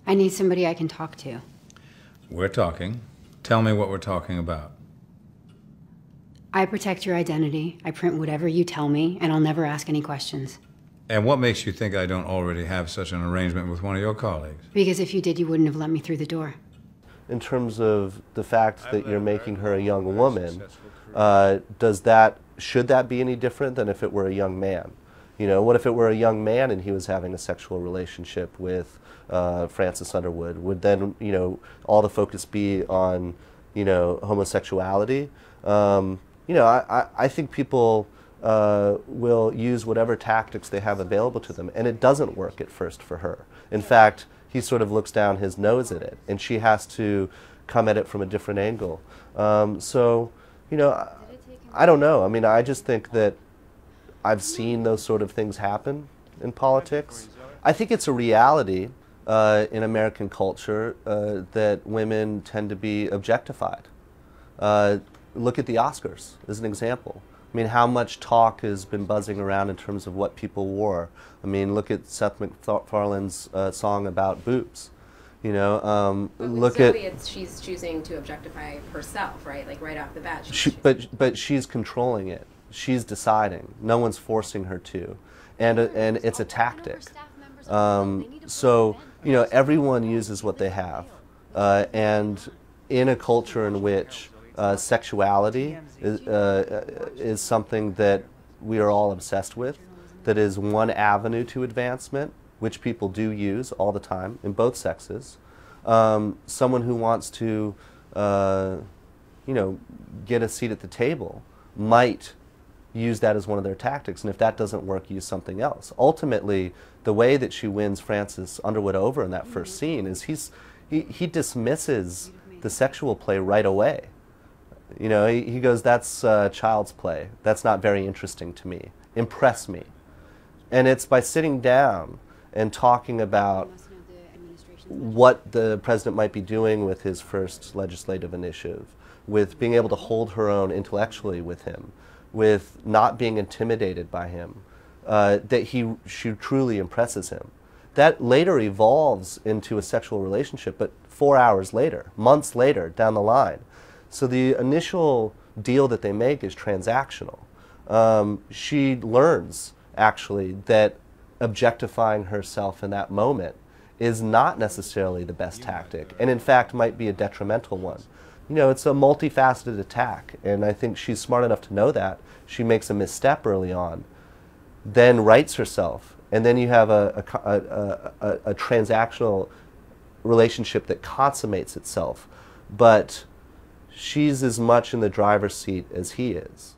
I need somebody I can talk to. We're talking. Tell me what we're talking about. I protect your identity. I print whatever you tell me, and I'll never ask any questions. And what makes you think I don't already have such an arrangement with one of your colleagues? Because if you did, you wouldn't have let me through the door. In terms of the fact that you're making her a young woman, should that be any different than if it were a young man? You know, what if it were a young man and he was having a sexual relationship with Frances Underwood? Would then, you know, all the focus be on, you know, homosexuality? You know, I think people will use whatever tactics they have available to them, and it doesn't work at first for her. In fact, he sort of looks down his nose at it, and she has to come at it from a different angle. So, you know, I don't know. I mean, I just think that I've seen those sort of things happen in politics. I think it's a reality in American culture that women tend to be objectified. Look at the Oscars as an example. I mean, how much talk has been buzzing around in terms of what people wore. I mean, look at Seth MacFarlane's song about boobs. You know, look at. She's choosing to objectify herself, right? Like right off the bat. But she's controlling it. She's deciding. No one's forcing her to, and it's a tactic. So you know, everyone uses what they have, and in a culture in which sexuality is something that we are all obsessed with, that is one avenue to advancement, which people do use all the time in both sexes. Someone who wants to, you know, get a seat at the table might use that as one of their tactics, and if that doesn't work, use something else. Ultimately, the way that she wins Frances Underwood over in that first scene is he dismisses the sexual play right away. You know, he goes, that's child's play. That's not very interesting to me. Impress me. And it's by sitting down and talking about what the president might be doing with his first legislative initiative, with being able to hold her own intellectually with him, with not being intimidated by him, that she truly impresses him. That later evolves into a sexual relationship, but 4 hours later, months later, down the line. So the initial deal that they make is transactional. She learns, actually, that objectifying herself in that moment is not necessarily the best tactic, and in fact might be a detrimental one. You know, it's a multifaceted attack, and I think she's smart enough to know that. She makes a misstep early on, then rights herself, and then you have a transactional relationship that consummates itself. But she's as much in the driver's seat as he is.